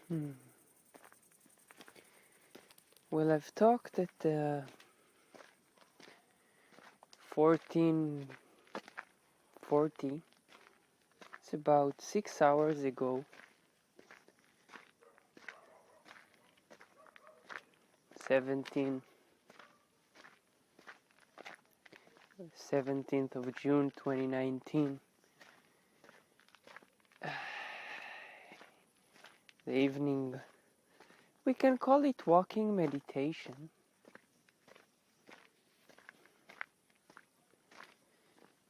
Hmm. Well, I've talked at 14:40. It's about 6 hours ago. 17th of June 2019. The evening, we can call it walking meditation.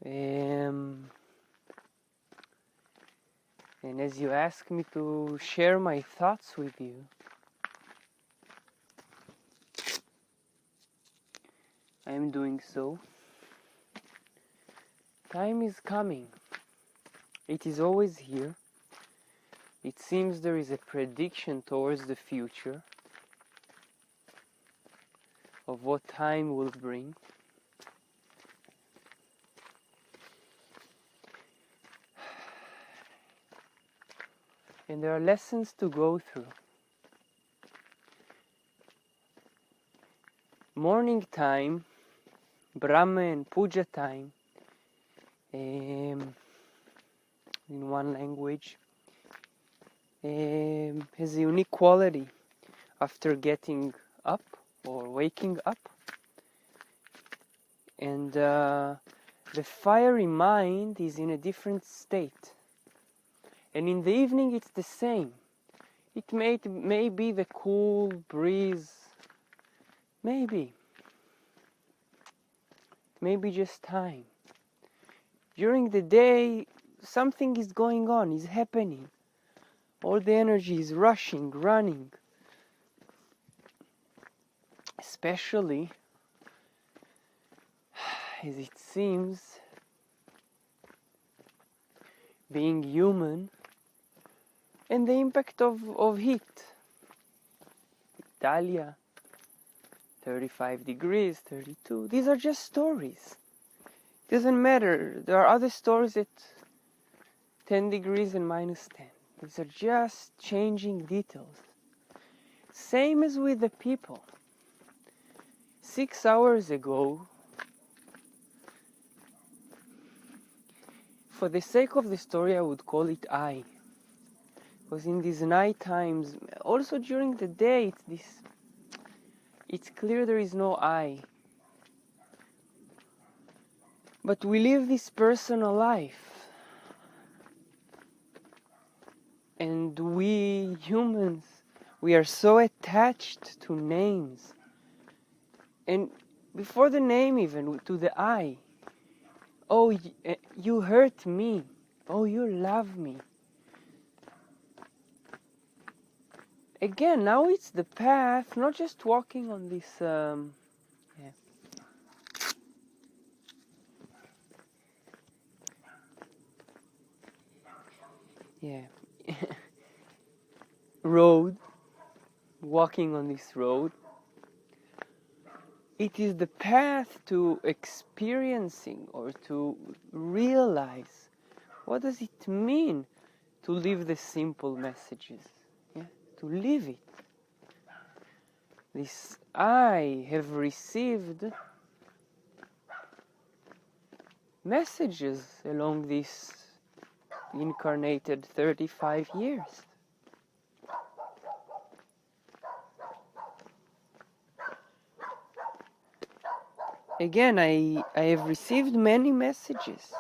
And as you ask me to share my thoughts with you, I am doing so. Time is coming. It is always here. It seems there is a prediction towards the future of what time will bring. And there are lessons to go through. Morning time, Brahma and Puja time, in one language, has a unique quality after getting up or waking up. And the fiery mind is in a different state. And in the evening it's the same. It may be the cool breeze, maybe just time. During the day, something is going on, is happening. All the energy is rushing, running. Especially, as it seems, being human and the impact of heat. Italia, 35 degrees, 32. These are just stories. Doesn't matter. There are other stories at 10 degrees and minus 10. These are just changing details. Same as with the people. 6 hours ago, for the sake of the story, I would call it I. Because in these night times, also during the day, it's clear there is no I. But we live this personal life. And we humans, we are so attached to names. And before the name even, to the I. Oh, you hurt me. Oh, you love me. Again, now it's the path, not just walking on this, road, walking on this road. It is the path to experiencing or to realize what does it mean to live the simple messages, to live it. This I have received messages along this incarnated 35 years. Again, I have received many messages.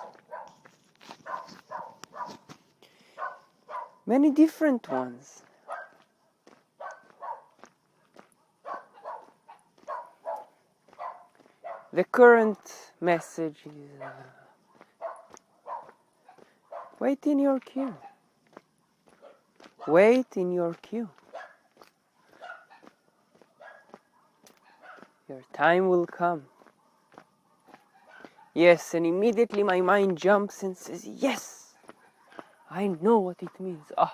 Many different ones. The current message is wait in your queue. Wait in your queue. Your time will come. Yes, and immediately my mind jumps and says, yes, I know what it means. I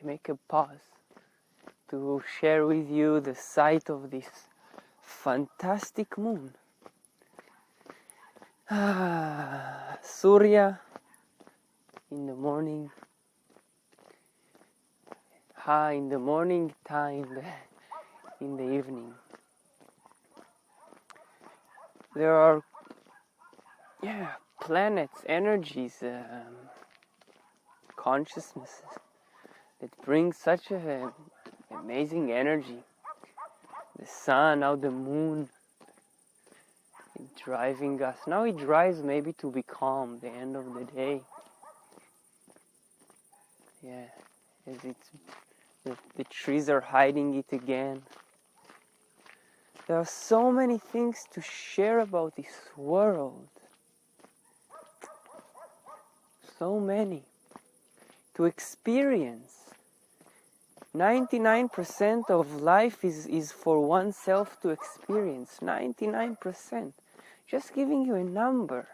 make a pause to share with you the sight of this fantastic moon. Surya in the morning, high in the morning time, in the evening. There are planets, energies, consciousnesses that bring such a amazing energy. The sun, now the moon, driving us. Now it drives maybe to be calm, the end of the day. Yeah, as the trees are hiding it again. There are so many things to share about this world. So many. To experience. 99% of life is for oneself to experience. 99%. Just giving you a number.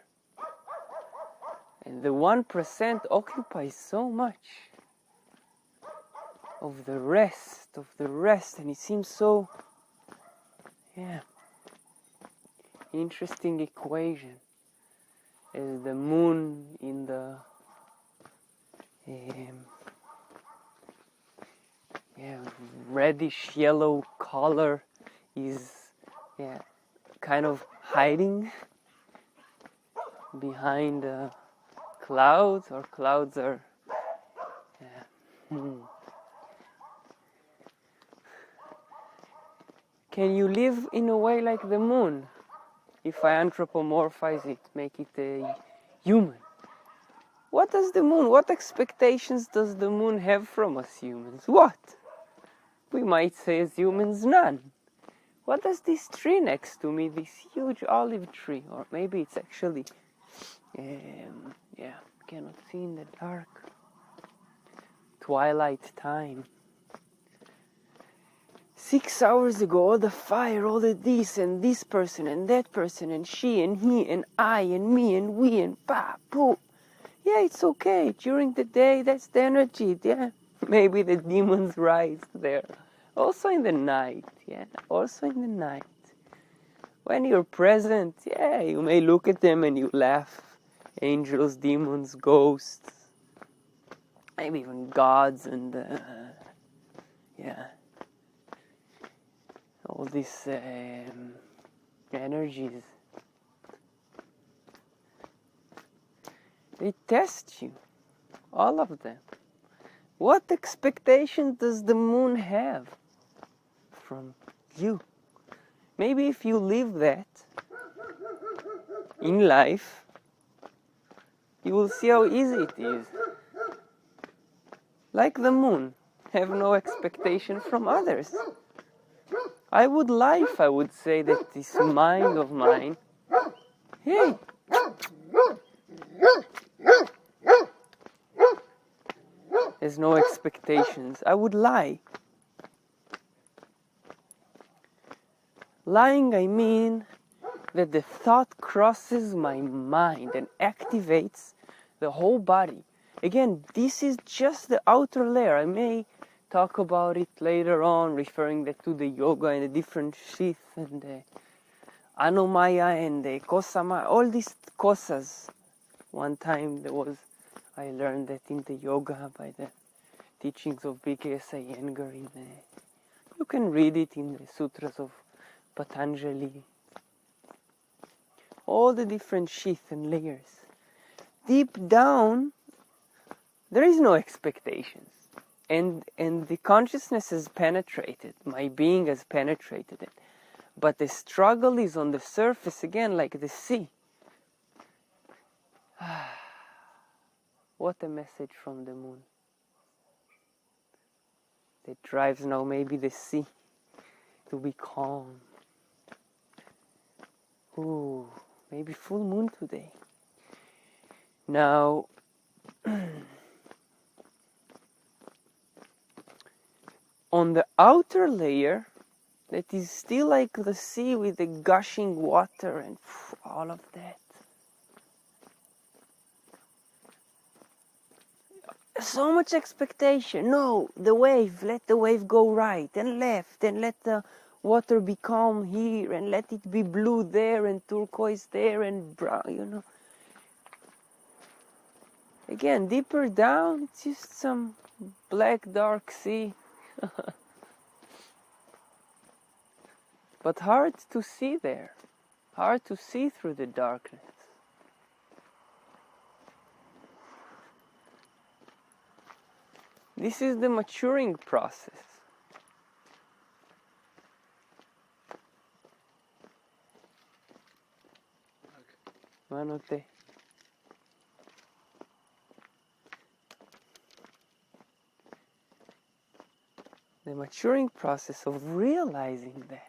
And the 1% occupies so much of the rest, and it seems so, interesting equation. As the moon in the reddish yellow color is kind of hiding behind clouds, or clouds are Can you live in a way like the moon? If I anthropomorphize it, make it a human. What expectations does the moon have from us humans? What? We might say as humans, none. What does this tree next to me, this huge olive tree, or maybe it's actually, cannot see in the dark, twilight time. 6 hours ago, all the fire, all the this and this person and that person and she and he and I and me and we and pa, poo. Yeah, it's okay. During the day, that's the energy. Yeah, maybe the demons rise there. Also in the night. Yeah, also in the night. When you're present, you may look at them and you laugh. Angels, demons, ghosts, maybe even gods and all these energies. They test you, all of them. What expectation does the moon have from you? Maybe if you live that in life, you will see how easy it is. Like the moon, have no expectation from others. I would lie if I would say that this mind of mine, has no expectations. I would lie. Lying, I mean that the thought crosses my mind and activates the whole body. Again, this is just the outer layer. I may talk about it later on, referring that to the yoga and the different sheath and the anomaya and the kosama, all these kosas. One time I learned that in the yoga by the teachings of B.K.S. Iyengar. You can read it in the sutras of Patanjali. All the different sheath and layers. Deep down, there is no expectations. And the consciousness has penetrated, my being has penetrated it. But the struggle is on the surface again, like the sea. What a message from the moon. That drives now maybe the sea to be calm. Ooh, maybe full moon today. Now, on the outer layer, that is still like the sea with the gushing water and all of that. So much expectation. No, the wave, let the wave go right and left, and let the water be calm here, and let it be blue there, and turquoise there, and brown, Again, deeper down, it's just some black, dark sea. But hard to see there, hard to see through the darkness. This is the maturing process. Manote. The maturing process of realizing that.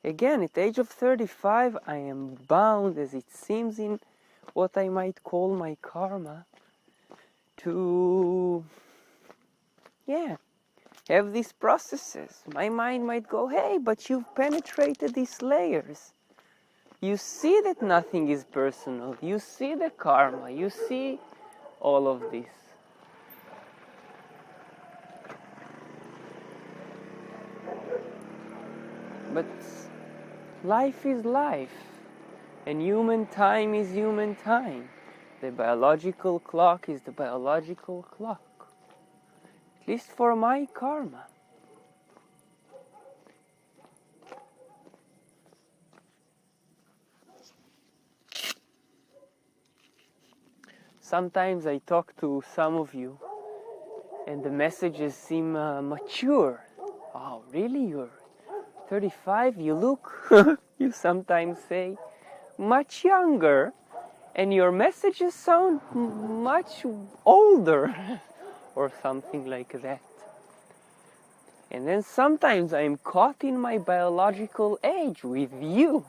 Again, at the age of 35, I am bound, as it seems, in what I might call my karma, to, have these processes. My mind might go, hey, but you've penetrated these layers. You see that nothing is personal. You see the karma. You see all of this. But life is life, and human time is human time. The biological clock is the biological clock. At least for my karma. Sometimes I talk to some of you and the messages seem mature. Oh, really? You're 35? You look, you sometimes say, much younger, and your messages sound much older, or something like that. And then sometimes I'm caught in my biological age with you,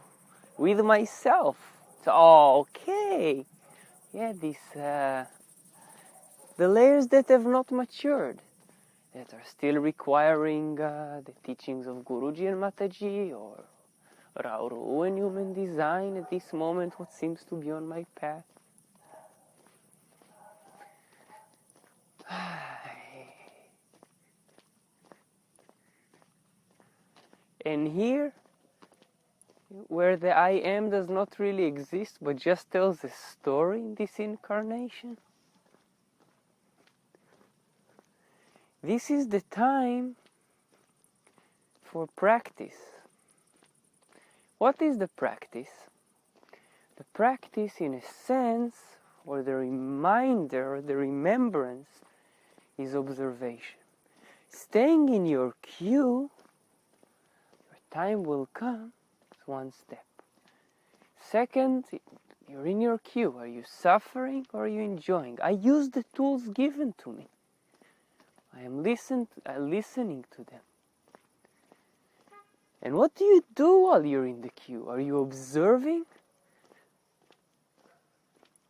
with myself. So, okay. Yeah, the layers that have not matured, that are still requiring the teachings of Guruji and Mataji, or Rauru and human design at this moment, what seems to be on my path. And here, where the I am does not really exist, but just tells a story in this incarnation, this is the time for practice. What is the practice? The practice, in a sense, or the reminder, or the remembrance, is observation. Staying in your queue, your time will come, is one step. Second, you're in your queue. Are you suffering or are you enjoying? I use the tools given to me. I am listening to them. And what do you do while you're in the queue? Are you observing?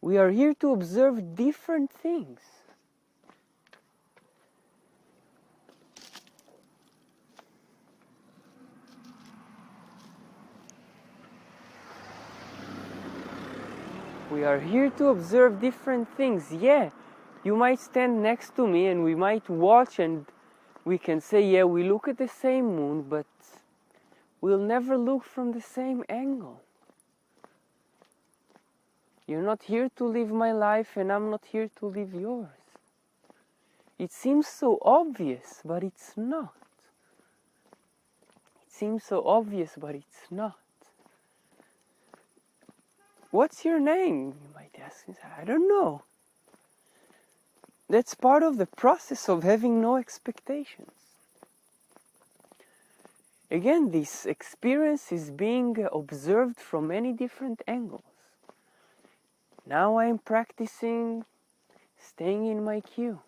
We are here to observe different things. We are here to observe different things. Yeah, you might stand next to me and we might watch and we can say, yeah, we look at the same moon, but we'll never look from the same angle. You're not here to live my life and I'm not here to live yours. It seems so obvious, but it's not. It seems so obvious, but it's not. What's your name? You might ask me. I don't know. That's part of the process of having no expectations. Again, this experience is being observed from many different angles. Now I'm practicing staying in my queue.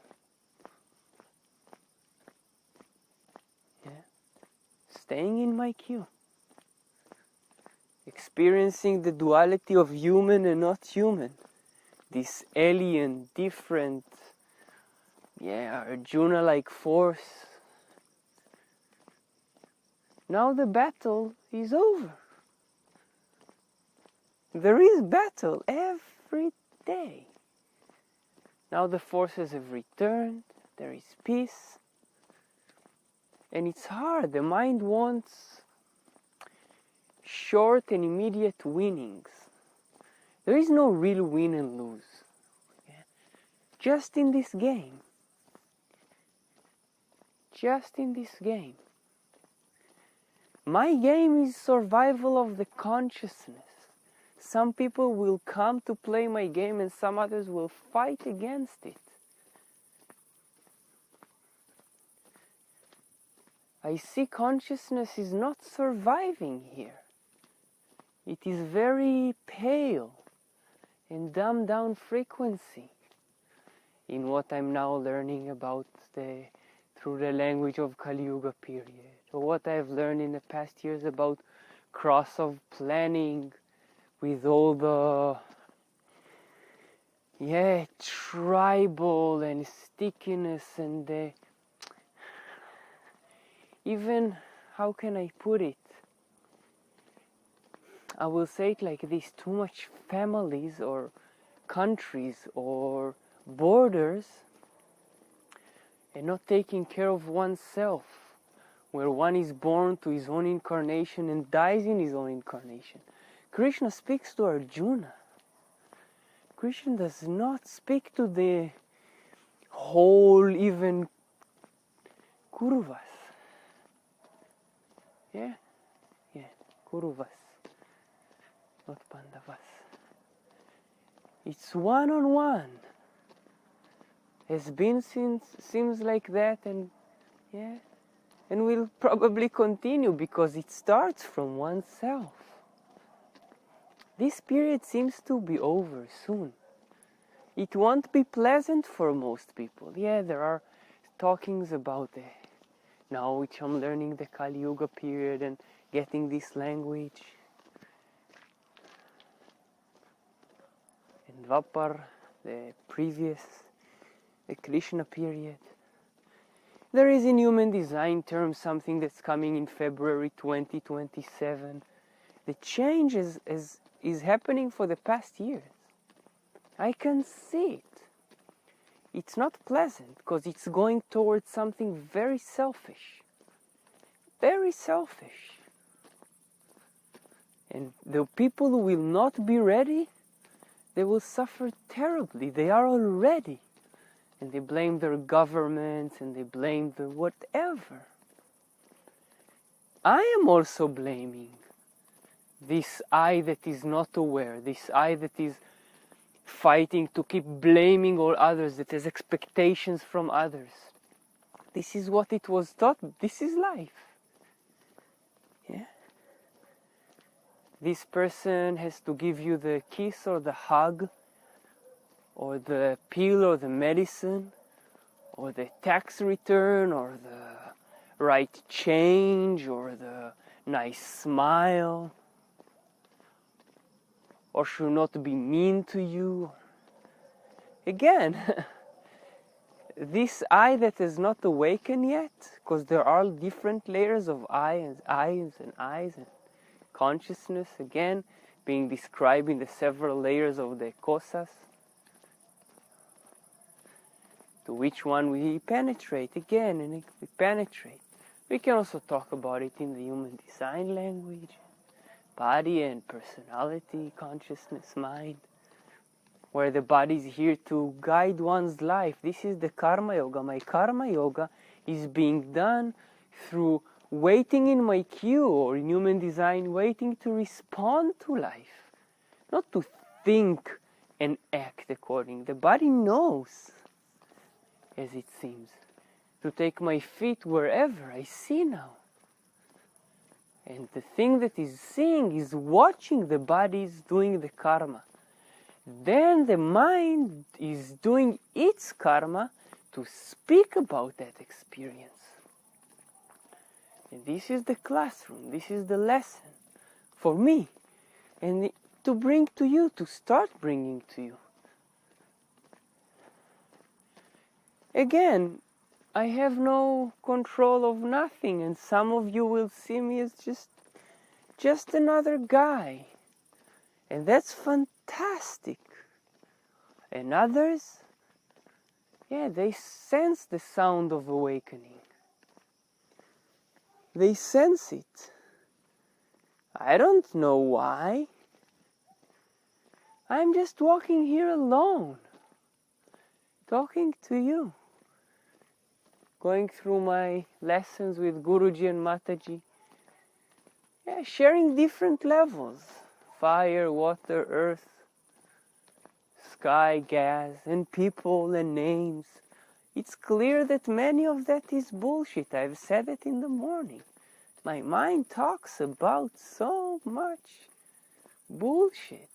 Yeah. Staying in my queue. Experiencing the duality of human and not human. This alien, different, Arjuna-like force. Now the battle is over. There is battle every day. Now the forces have returned, there is peace. And it's hard, the mind wants short and immediate winnings. There is no real win and lose. Yeah? Just in this game. just in this game. My game is survival of the consciousness. Some people will come to play my game and some others will fight against it. I see consciousness is not surviving here. It is very pale and dumbed down frequency in what I'm now learning about through the language of Kali Yuga period, or what I've learned in the past years about cross-of planning with all the tribal and stickiness and the even, how can I put it? I will say it like this: too much families or countries or borders and not taking care of oneself, where one is born to his own incarnation and dies in his own incarnation. Krishna speaks to Arjuna. Krishna does not speak to the whole, even Kuruvas. Yeah, Kuruvas, not Pandavas. It's one-on-one. Has been since, seems like that, and will probably continue because it starts from oneself. This period seems to be over soon. It won't be pleasant for most people. Yeah, there are talkings about now which I'm learning the Kali Yuga period and getting this language. And Dvapar, the previous, the Krishna period. There is in human design terms something that's coming in February 2027. The change is happening for the past years. I can see it. It's not pleasant because it's going towards something very selfish. Very selfish. And the people who will not be ready, they will suffer terribly. They are already. And they blame their governments and they blame the whatever. I am also blaming this I that is not aware, this I that is fighting to keep blaming all others, that has expectations from others. This is what it was taught. This is life. Yeah. This person has to give you the kiss or the hug, or the pill or the medicine, or the tax return, or the right change, or the nice smile, or should not be mean to you. Again, this I that is not awakened yet, because there are different layers of eyes and consciousness, again, being described in the several layers of the kosas, to which one we penetrate again, and we penetrate. We can also talk about it in the human design language, body and personality, consciousness, mind, where the body is here to guide one's life. This is the karma yoga. My karma yoga is being done through waiting in my queue, or in human design, waiting to respond to life, not to think and act according. The body knows, as it seems, to take my feet wherever I see now. And the thing that is seeing is watching the bodies doing the karma. Then the mind is doing its karma to speak about that experience. And this is the classroom, this is the lesson for me, and to bring to you, to start bringing to you. Again, I have no control of nothing, and some of you will see me as just another guy. And that's fantastic. And others, they sense the sound of awakening. They sense it. I don't know why. I'm just walking here alone, talking to you. going through my lessons with Guruji and Mataji, sharing different levels: fire, water, earth, sky, gas, and people and names. It's clear that many of that is bullshit. I've said it in the morning. My mind talks about so much bullshit.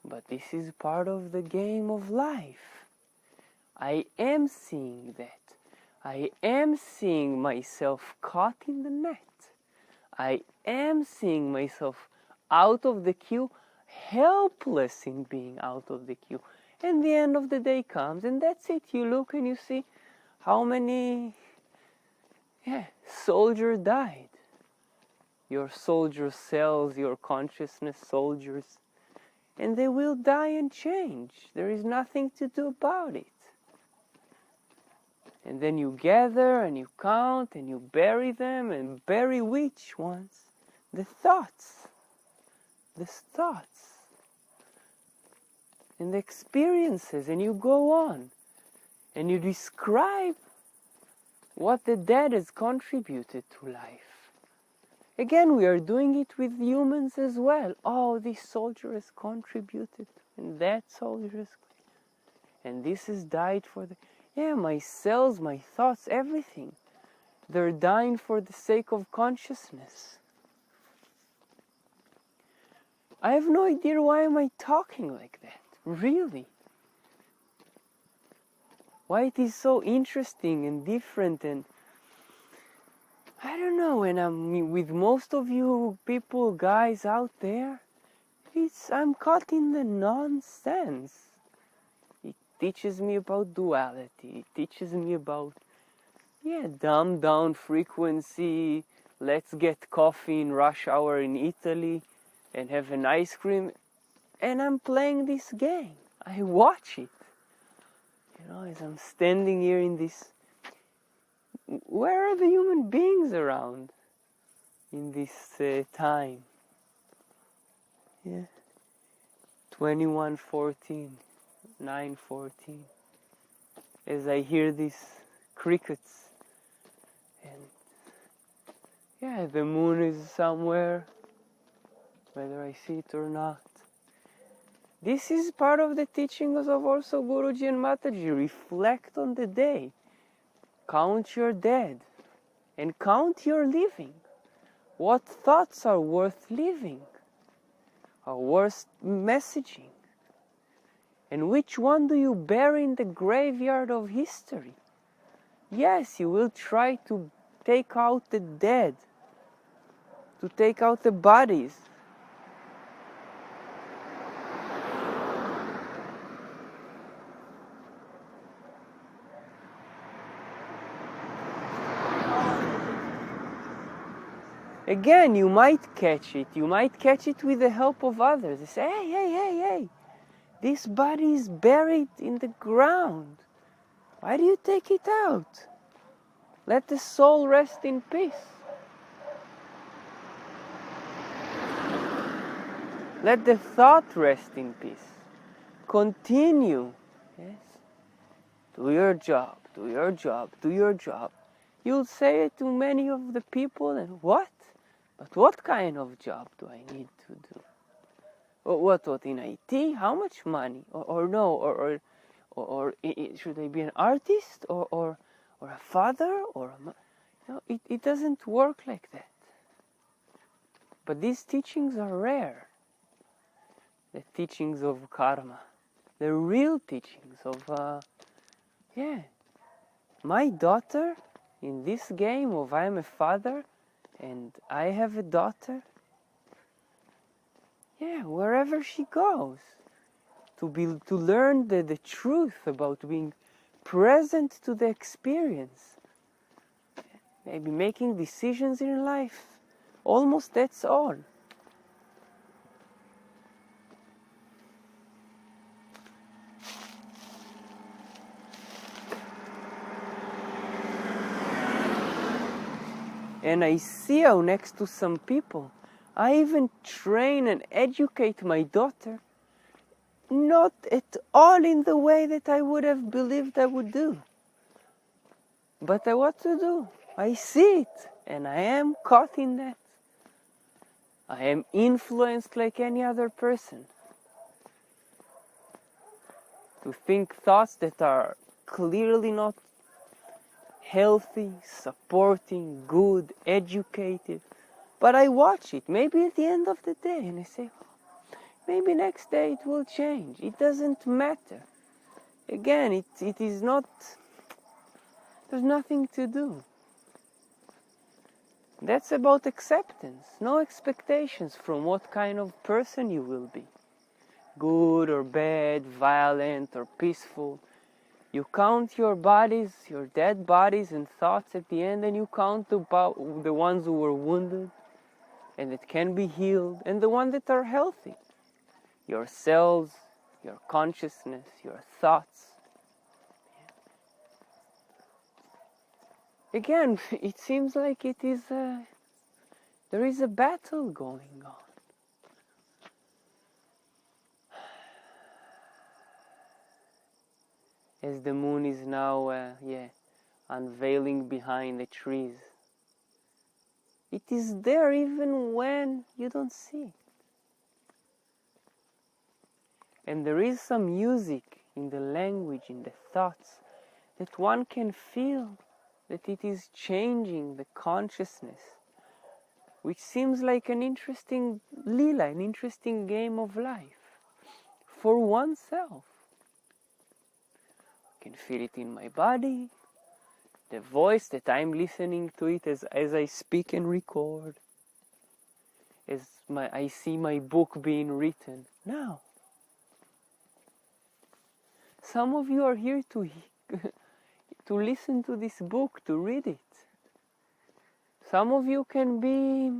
But this is part of the game of life. I am seeing that. I am seeing myself caught in the net. I am seeing myself out of the queue, helpless in being out of the queue. And the end of the day comes, and that's it. You look and you see how many soldiers died. Your soldier cells, your consciousness soldiers. And they will die and change. There is nothing to do about it. And then you gather and you count and you bury them, and bury which ones? The thoughts. The thoughts. And the experiences, and you go on. And you describe what the dead has contributed to life. Again, we are doing it with humans as well. Oh, this soldier has contributed, and that soldier has, and this has died for the... my cells, my thoughts, everything. They're dying for the sake of consciousness. I have no idea why am I talking like that, really. Why it is so interesting and different, and I don't know, when I'm with most of you people, guys out there, I'm caught in the nonsense. It teaches me about duality. It teaches me about, dumbed down frequency. Let's get coffee in rush hour in Italy and have an ice cream. And I'm playing this game. I watch it. As I'm standing here in this... Where are the human beings around in this time? 21:14, 9:14. As I hear these crickets, and the moon is somewhere, whether I see it or not. This is part of the teachings of also Guruji and Mataji. Reflect on the day. Count your dead and count your living. What thoughts are worth living, are worth messaging? And which one do you bury in the graveyard of history? Yes, you will try to take out the dead, to take out the bodies. Again, you might catch it. You might catch it with the help of others. They say, hey, this body is buried in the ground. Why do you take it out? Let the soul rest in peace. Let the thought rest in peace. Continue. Yes. Do your job, do your job, do your job. You'll say it to many of the people, and what? But what kind of job do I need to do? What in IT? How much money? Or no? Or should I be an artist? Or a father? It doesn't work like that. But these teachings are rare. The teachings of karma. The real teachings of, my daughter in this game of I am a father, and I have a daughter, wherever she goes, to learn the truth about being present to the experience, maybe making decisions in life, almost that's all. And I see how next to some people, I even train and educate my daughter, not at all in the way that I would have believed I would do. But what to do? I see it, and I am caught in that. I am influenced like any other person to think thoughts that are clearly not healthy, supporting, good, educated. But I watch it, maybe at the end of the day, and I say, maybe next day it will change. It doesn't matter. Again, it is not, there's nothing to do. That's about acceptance, no expectations from what kind of person you will be. Good or bad, violent or peaceful. You count your bodies, your dead bodies and thoughts at the end, and you count the ones who were wounded and that can be healed, and the ones that are healthy. Your cells, your consciousness, your thoughts. Again, it seems like it is there is a battle going on. As the moon is now, unveiling behind the trees. It is there even when you don't see it. And there is some music in the language, in the thoughts, that one can feel that it is changing the consciousness, which seems like an interesting lila, an interesting game of life for oneself. I can feel it in my body, the voice that I'm listening to it as I speak and record, as I see my book being written. Now, some of you are here to listen to this book, to read it. Some of you can be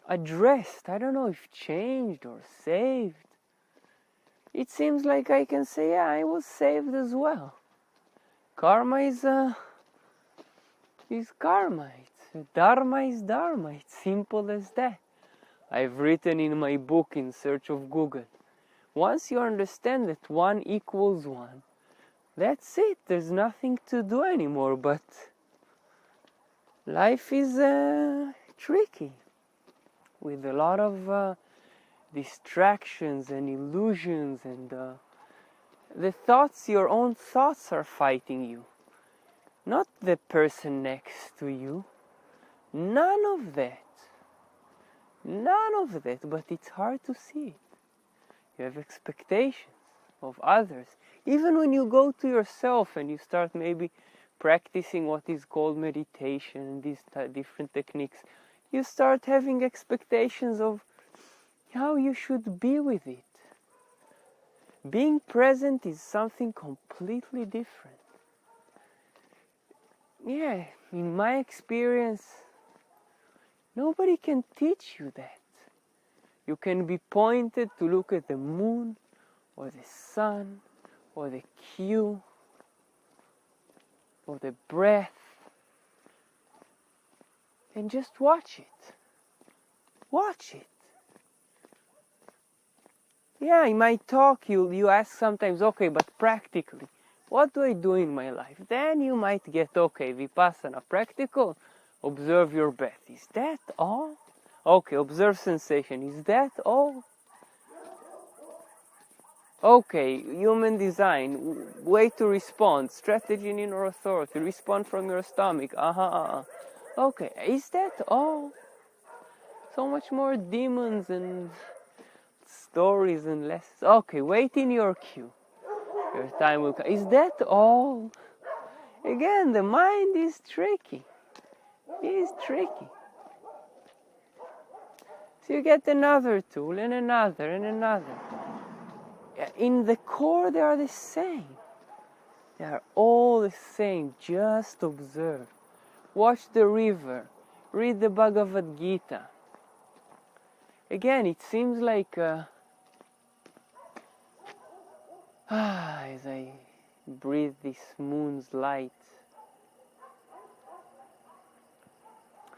addressed, I don't know if changed or saved. It seems like I can say, yeah, I was saved as well. Karma is karma. Dharma is dharma. It's simple as that. I've written in my book, In Search of Google. Once you understand that 1 equals 1, that's it. There's nothing to do anymore. But life is tricky with a lot of distractions and illusions, and the thoughts, your own thoughts are fighting you. Not the person next to you. None of that. None of that. But it's hard to see it. You have expectations of others. Even when you go to yourself and you start maybe practicing what is called meditation and these different techniques, you start having expectations of how you should be with it. Being present is something completely different. Yeah, in my experience, nobody can teach you that. You can be pointed to look at the moon, or the sun, or the cue, or the breath, and just watch it. Watch it. Yeah, in my talk, you ask sometimes, okay, but practically, what do I do in my life? Then you might get, okay, Vipassana, practical, observe your breath. Is that all? Okay, observe sensation. Is that all? Okay, human design, way to respond, strategy in inner authority, respond from your stomach, Okay, is that all? So much more demons and stories and lessons. Okay, wait in your queue. Your time will come. Is that all? Again, the mind is tricky. It is tricky. So you get another tool and another and another. In the core, they are the same. They are all the same. Just observe. Watch the river. Read the Bhagavad Gita. Again, it seems like as I breathe this moon's light,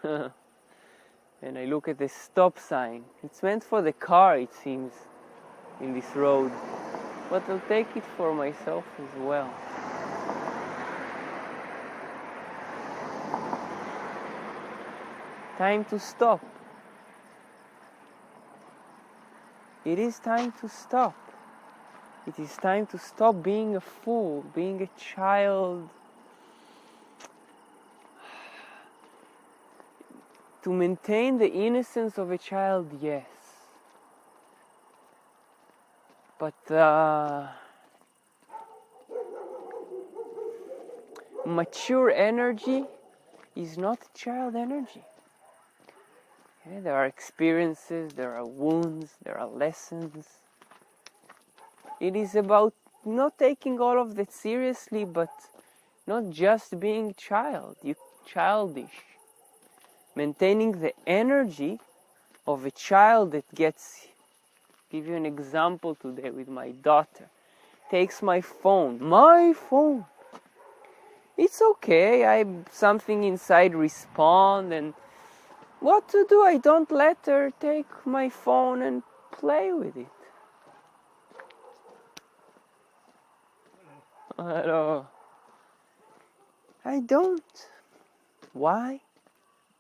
and I look at the stop sign. It's meant for the car, it seems, in this road, but I'll take it for myself as well. Time to stop. It is time to stop. It is time to stop being a fool, being a child. To maintain the innocence of a child, yes. But mature energy is not child energy. Okay? There are experiences, there are wounds, there are lessons. It is about not taking all of that seriously, but not just being childish. Maintaining the energy of a child that gets, give you an example today with my daughter, takes my phone. It's okay, something inside respond, and what to do? I don't let her take my phone and play with it. I don't. Why?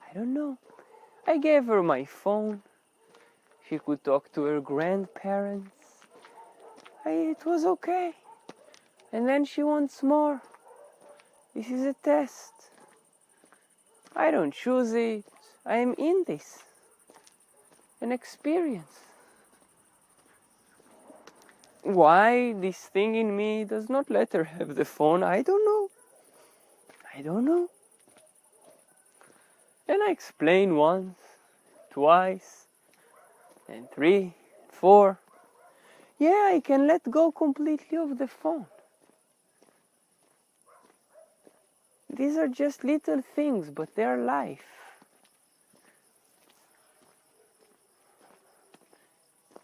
I don't know. I gave her my phone. She could talk to her grandparents. It was okay. And then she wants more. This is a test. I don't choose it. I am in this. An experience. Why this thing in me does not let her have the phone, I don't know. I don't know. And I explain once, twice, and 3, 4. Yeah, I can let go completely of the phone. These are just little things, but they're life.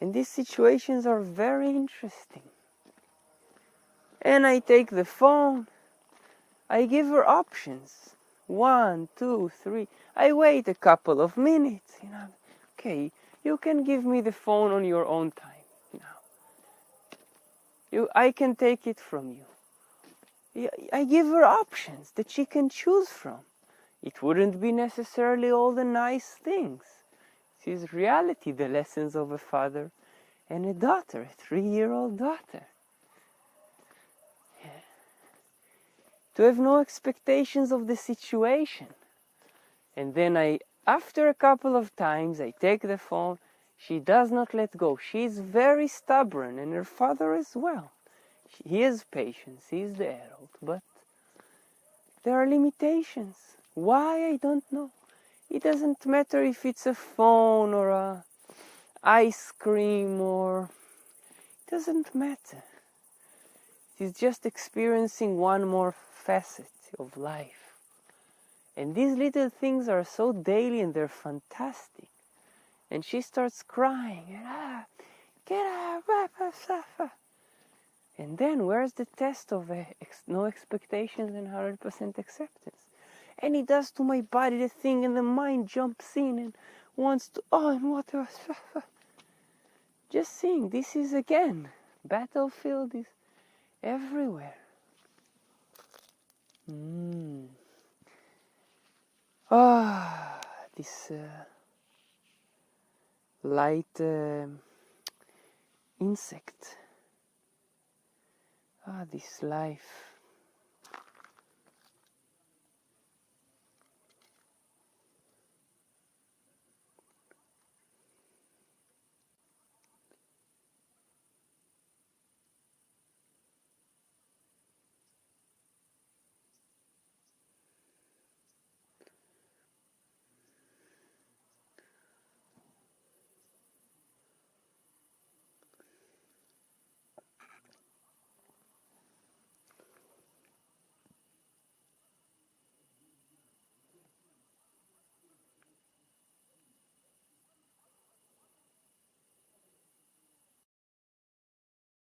And these situations are very interesting. And I take the phone. I give her options. 1, 2, 3. I wait a couple of minutes. Okay, you can give me the phone on your own time. I can take it from you. I give her options that she can choose from. It wouldn't be necessarily all the nice things. This is reality, the lessons of a father and a daughter, a 3-year-old daughter. Yeah. To have no expectations of the situation. And then after a couple of times, I take the phone. She does not let go. She is very stubborn, and her father as well. He has patience, he is the adult, but there are limitations. Why? I don't know. It doesn't matter if it's a phone or a ice cream it doesn't matter. It is just experiencing one more facet of life. And these little things are so daily and they're fantastic. And she starts crying, and get up, and then where's the test of no expectations and 100% acceptance? And it does to my body the thing, and the mind jumps in and wants to, and what else? Just seeing, this is again, battlefield is everywhere. This light insect. This life.